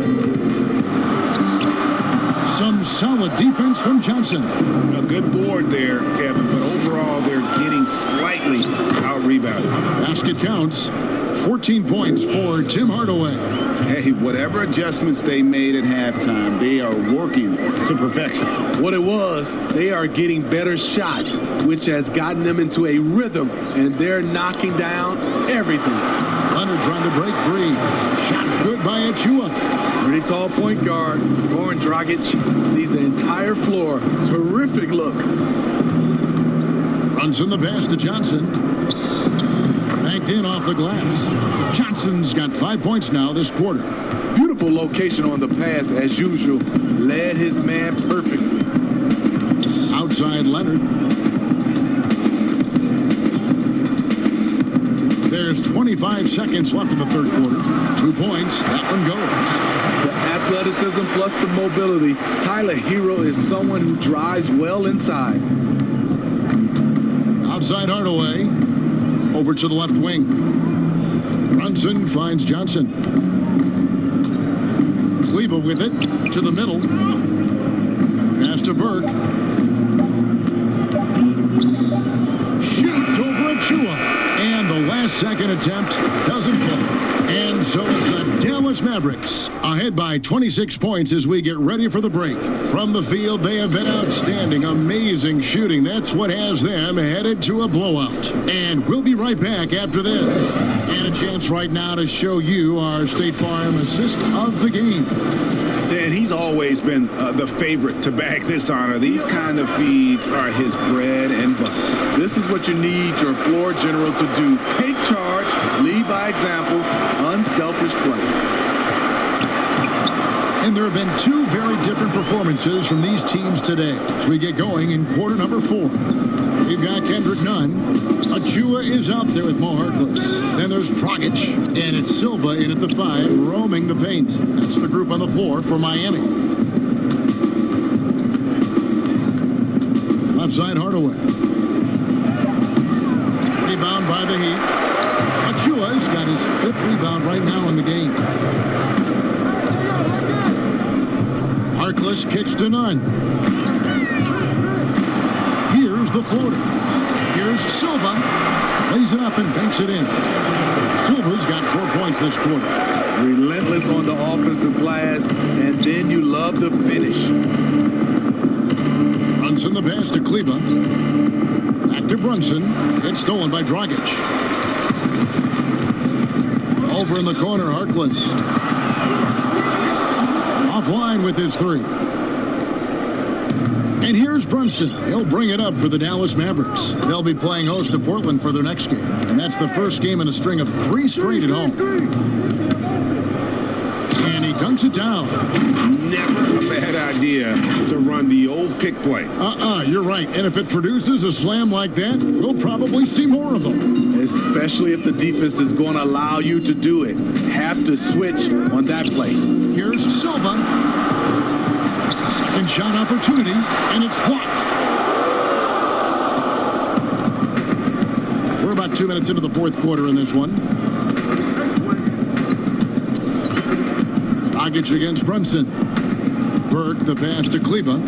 Some solid defense from Johnson. A good board there, Kevin, but overall they're getting slightly out-rebounded. Basket counts. 14 points for Tim Hardaway. Hey, whatever adjustments they made at halftime, they are working to perfection. What it was, they are getting better shots, which has gotten them into a rhythm, and they're knocking down everything. Leonard trying to break free. Shots good by Achua. Pretty tall point guard. Goran Dragic sees the entire floor. Terrific look. Runs in the pass to Johnson. Banked in off the glass. Johnson's got 5 points now this quarter. Beautiful location on the pass as usual. Led his man perfectly. Outside Leonard. There's 25 seconds left in the third quarter. 2 points. That one goes. The athleticism plus the mobility. Tyler Hero is someone who drives well inside. Outside Hardaway. Over to the left wing. Brunson finds Johnson. Kleber with it to the middle. Pass to Burke. Shoots over Achua. And the last second attempt doesn't fall. And so it's the Dallas Mavericks ahead by 26 points as we get ready for the break. From the field, they have been outstanding. Amazing shooting. That's what has them headed to a blowout. And we'll be right back after this. And a chance right now to show you our State Farm assist of the game. Dan, he's always been the favorite to bag this honor. These kind of feeds are his bread and butter. This is what you need your floor general to do. Take charge, lead by example, unselfish play. And there have been 2 very different performances from these teams today as we get going in quarter number 4. We've got Kendrick Nunn. Achua is out there with Mo Harkless. Then there's Dragic, and it's Silva in at the 5, roaming the paint. That's the group on the floor for Miami. Left side Hardaway. Rebound by the Heat. Achua's got his 5th rebound right now in the game. Harkless kicks to Nunn. Here's the floater. Here's Silva. Lays it up and banks it in. Silva's got 4 points this quarter. Relentless on the offensive glass, and then you love the finish. Johnson, the pass to Kleba. Back to Brunson. It's stolen by Dragic. Over in the corner, Harkless. Offline with his three. And here's Brunson. He'll bring it up for the Dallas Mavericks. They'll be playing host to Portland for their next game. And that's the first game in a string of 3 straight at home. And he dunks it down. Never a bad idea to run the old pick play. You're right. And if it produces a slam like that, we'll probably see more of them. Especially if the defense is going to allow you to do it. Have to switch on that play. Here's Silva. Second shot opportunity, and it's blocked. We're about 2 minutes into the fourth quarter in this one. Dragic against Brunson. Burke, the pass to Kleba.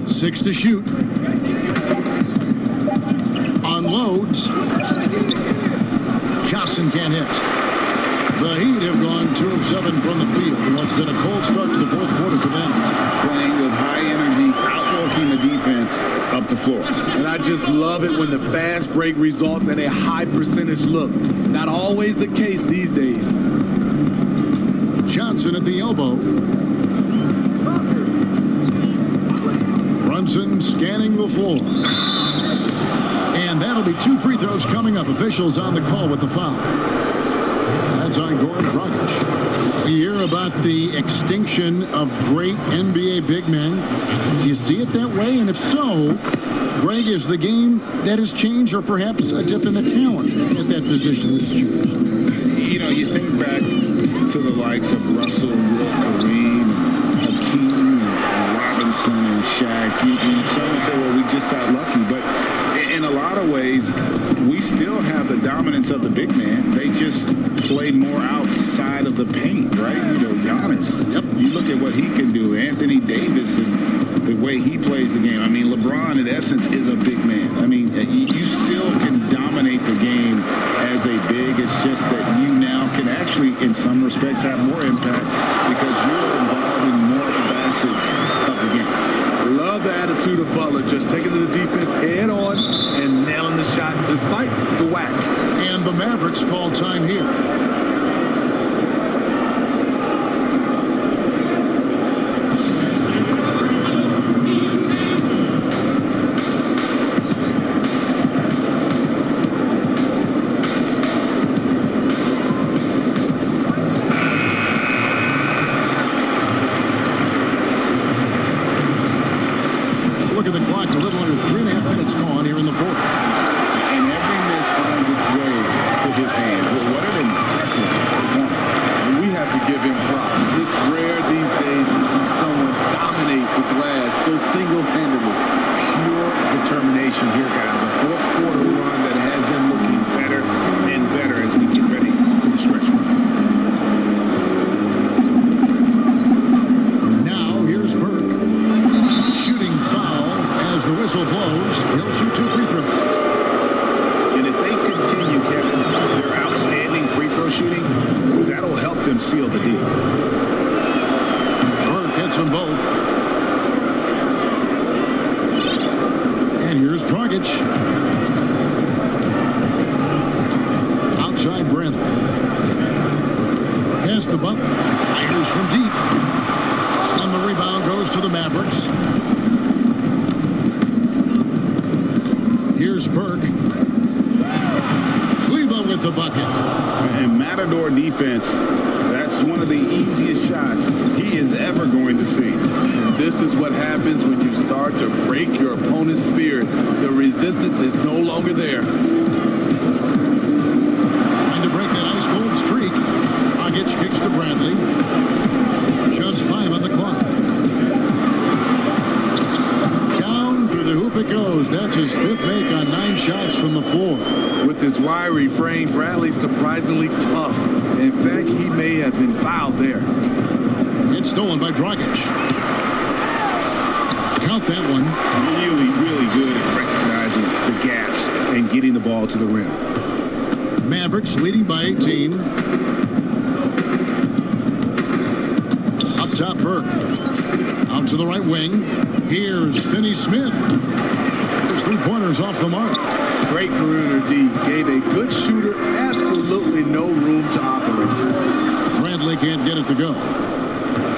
6 to shoot. Unloads. Johnson can't hit. The Heat have gone 2 of 7 from the field. And it's been a cold start to the fourth quarter for them. Playing with high energy, outworking the defense up the floor. And I just love it when the fast break results in a high percentage look. Not always the case these days. Johnson at the elbow. Brunson scanning the floor. And that'll be 2 free throws coming up. Officials on the call with the foul. That's on Goran Dragic. We hear about the extinction of great NBA big men. Do you see it that way? And if so, Greg, is the game that has changed, or perhaps a dip in the talent at that position that's changed? You know, you think back to the likes of Russell, Kareem, Hakeem, Robinson, and Shaq. Some would say, well, we just got lucky. But in a lot of ways, we still have the dominance of the big man. They just play more outside of the paint, right? You know, Giannis. Yep. You look at what he can do. Anthony Davis and the way he plays the game. I mean, LeBron, in essence, is a big man. I mean, you still can dominate the game as a big. It's just that you now can actually, in some respects, have more impact because you're involved in more facets of the game. Love the attitude of Butler, just taking the defense head on and nailing the shot despite the whack. And the Mavericks call time here. Look at the clock, a little under 3.5 minutes gone here in the fourth. And every miss finds its way to his hands. Well, what an impressive performance. And we have to give him props. It's rare these days to see someone dominate the glass so single-handedly. Pure determination here, guys. A fourth quarter run that has them looking better and better as we get ready for the stretch run. Now here's Burke. Shooting foul as the whistle blows. He'll shoot 2 free throws. And if they continue, Kevin, their outstanding free throw shooting, that'll help them seal the deal. Burke hits them both. And here's Dragic. Outside Bradley. Pass the Butler. Fires from deep. And the rebound goes to the Mavericks. Here's Burke. Kleba with the bucket. And Matador defense, that's one of the easiest shots he is ever going to see. And this is what happens when you start to break your opponent's spirit. The resistance is no longer there. Trying to break that ice-cold streak. Dragic kicks to Bradley. Just 5 on the clock. Down through the hoop it goes. That's his 5th make on 9 shots from the floor. With his wiry frame, Bradley's surprisingly tough. In fact, he may have been fouled there. It's stolen by Dragic. Count that one. Really, really good at recognizing the gaps and getting the ball to the rim. Mavericks leading by 18. Up top, Burke. Out to the right wing. Here's Finney Smith. His 3-pointers off the mark. Great perimeter D. Gave a good shooter absolutely no room to operate. Bradley can't get it to go.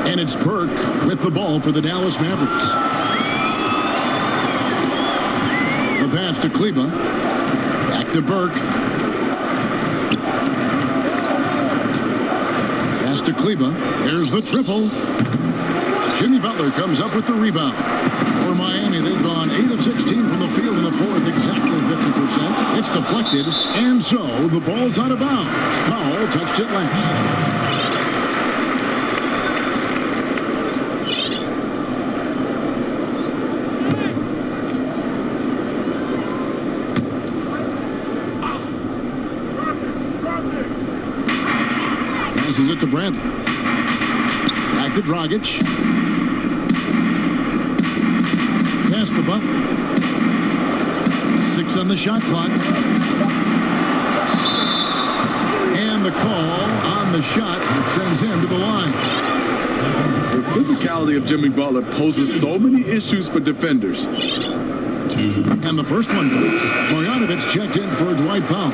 And it's Burke with the ball for the Dallas Mavericks. The pass to Kleba. Back to Burke. Pass to Kleba. There's the triple. Jimmy Butler comes up with the rebound. For Miami, they've gone 8 of 16 from the field in the fourth, exactly 50%. It's deflected, and so the ball's out of bounds. Powell touched it last. Passes it to Bradley. Back to Dragic. Pass to Butler. 6 on the shot clock. And the call on the shot that sends him to the line. The physicality of Jimmy Butler poses so many issues for defenders. And the first one goes. Marjanovic checked in for Dwight Powell.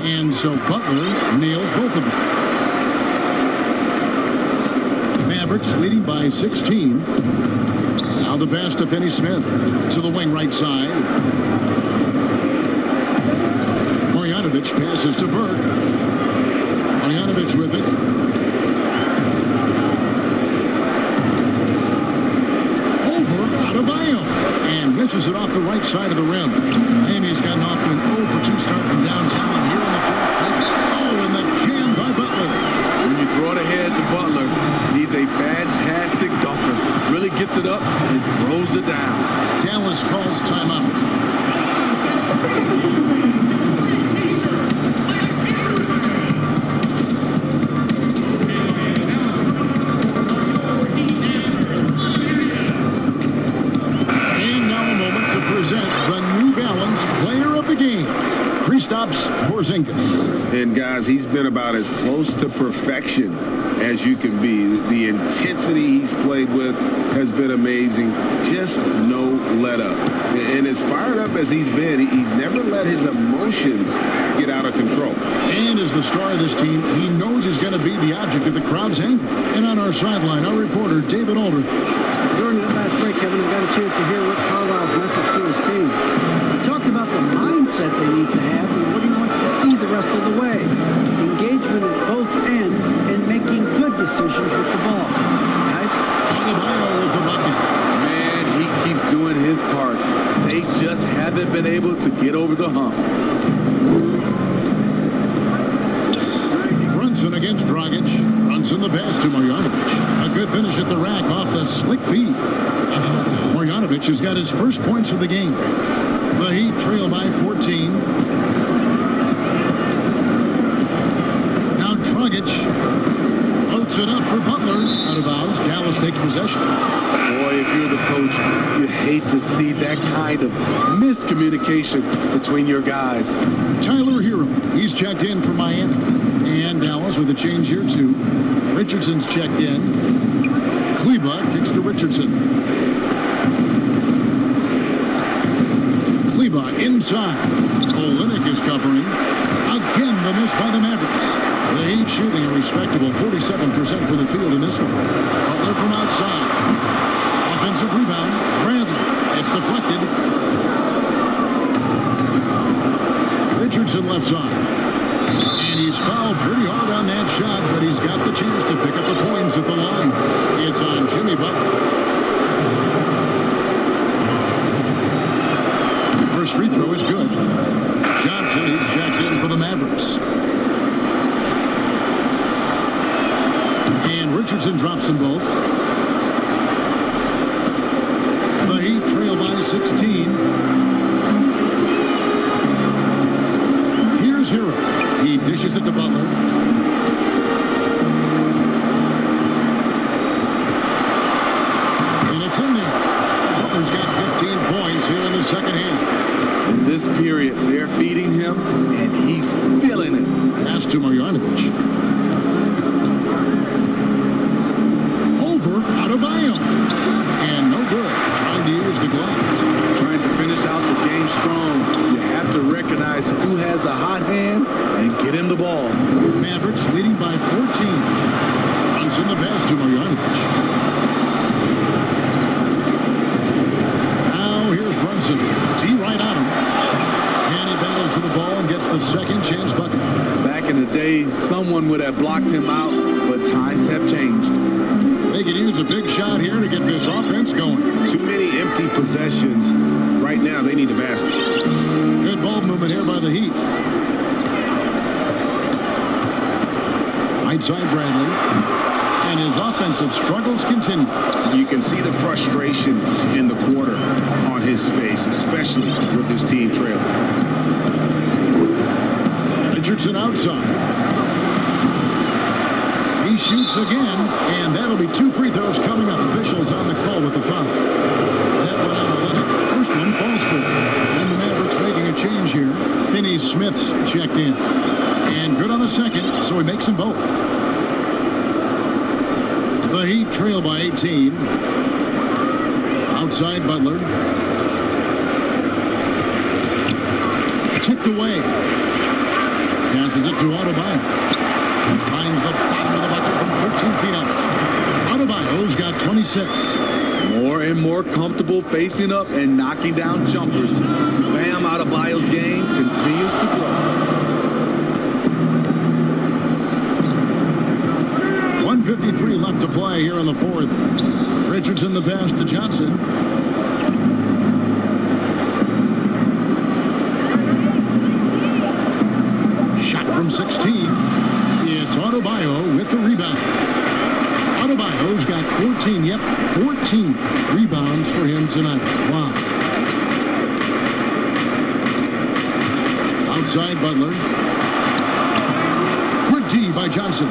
And so Butler nails both of them. Mavericks leading by 16. Now the pass to Finney Smith to the wing right side. Marjanovic passes to Burke. Marjanovic with it. Over Adebayo. And misses it off the right side of the rim. Miami's gotten off to an 0 for 2 start from downtown. Here in the fourth. Oh, and the jam by Butler. When you throw it ahead to Butler, he's a fantastic dunker. Really gets it up and throws it down. Dallas calls timeout. And now a moment to present the New Balance Player of the Game. Kristaps Porzingis. And guys, he's been about as close to perfection as you can be. The intensity he's played with has been amazing. Just no let up. And as fired up as he's been, he's never let his emotions get out of control. And as the star of this team, he knows he's going to be the object of the crowd's anger. And on our sideline, our reporter, David Aldridge. During that last break, Kevin, we got a chance to hear Rick Carlisle's message to his team. He talked about the mindset they need to have and what he wants to see the rest of the way. Engagement at both ends and making good decisions with the ball. Guys? Adebayo with the bucket. Man, he keeps doing his part. They just haven't been able to get over the hump. Brunson against Dragic. Brunson the pass to Marjanovic. A good finish at the rack off the slick feed. Marjanovic has got his first points of the game. The Heat trail by 14. Now Dragic loads it up for Butler. Out of bounds. Dallas takes possession. Boy, if you're the coach, you hate to see that kind of miscommunication between your guys. Tyler Hero. He's checked in for Miami. And Dallas with a change here too. Richardson's checked in. Kleba kicks to Richardson. Kleba inside. Olynyk is covering. Again, the miss by the Mavericks. The Heat shooting a respectable 47% from the field in this one. Butler from outside. Offensive rebound. Bradley. It's deflected. Richardson left side. And he's fouled pretty hard on that shot, but he's got the chance to pick up the points at the line. It's on Jimmy Butler. First free throw is good. Johnson, he's checked in for the Mavericks. And Richardson drops them both. The Heat trail by 16. Here's Hero. He dishes it to Butler. And it's in there. Butler's got 15 points here in the second half. In this period, they're feeding him, and he's feeling it. Pass to Marjanovic. Adebayo. And no good. Trying to use the gloves. Trying to finish out the game strong. You have to recognize who has the hot hand and get him the ball. Mavericks leading by 14. Runs in the pass to Marjanovic. Now here's Brunson. T right on him. And he battles for the ball and gets the second chance bucket. Back in the day, someone would have blocked him out, but times have changed. They could use a big shot here to get this offense going. Too many empty possessions. Right now, they need a basket. Good ball movement here by the Heat. Right side Bradley. And his offensive struggles continue. You can see the frustration in the quarter on his face, especially with his team trailing. Richardson outside. He shoots again, and that'll be 2 free throws coming up. Officials on the call with the foul. That one out of limit. First one falls for. And the Mavericks making a change here. Finney-Smith's checked in. And good on the second, so he makes them both. The Heat trail by 18. Outside Butler. Tipped away. Passes it to Adebayo. Finds the bottom of the bucket from 13 feet out. Adebayo's got 26. More and more comfortable facing up and knocking down jumpers. Bam Adebayo's game continues to grow. 1:53 left to play here in the fourth. Richardson the pass to Johnson. Shot from 16. It's Adebayo with the rebound. Adebayo's got 14. Yep, 14 rebounds for him tonight. Wow. Outside Butler. Good D by Johnson.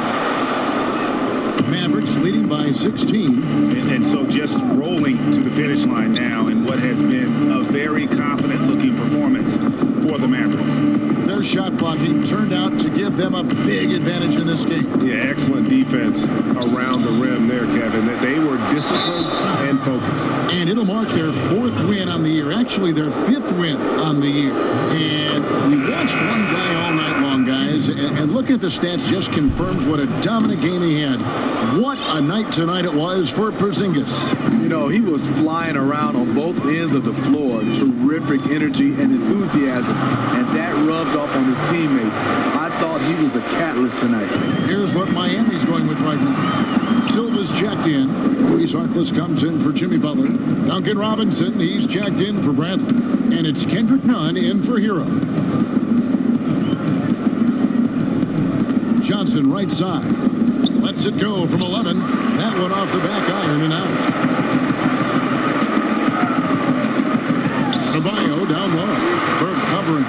Mavericks leading by 16. And so just rolling to the finish line now in what has been a very confident-looking performance for the Mavericks. Their shot blocking turned out to give them a big advantage in this game. Yeah, excellent defense around the rim there, Kevin. They were disciplined and focused. And it'll mark their 4th win on the year. Actually, their 5th win on the year. And we watched one guy all night long, guys. And looking at the stats just confirms what a dominant game he had. What a night tonight it was for Porzingis. You know, he was flying around on both ends of the floor. Terrific energy and enthusiasm. And that rubbed off on his teammates. I thought he was a catalyst tonight. Here's what Miami's going with right now. Silva's checked in. Reese Harkless comes in for Jimmy Butler. Duncan Robinson, he's checked in for Bradley. And it's Kendrick Nunn in for Hero. Johnson right side. Lets it go from 11. That one off the back iron and out. Adebayo down low for covering.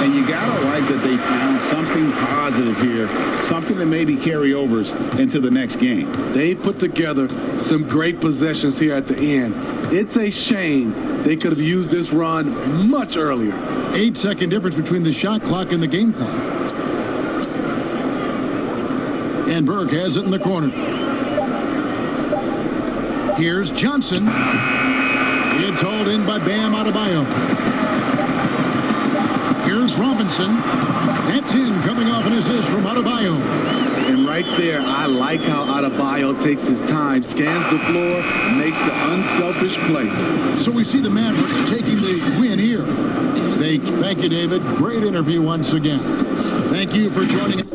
And you got to like that they found something positive here, something that maybe carry overs into the next game. They put together some great possessions here at the end. It's a shame they could have used this run much earlier. 8-second difference between the shot clock and the game clock. And Berg has it in the corner. Here's Johnson. It's hauled in by Bam Adebayo. Here's Robinson. That's in, coming off an assist from Adebayo. And right there, I like how Adebayo takes his time, scans the floor, makes the unselfish play. So we see the Mavericks taking the win here. Thank you, David. Great interview once again. Thank you for joining us.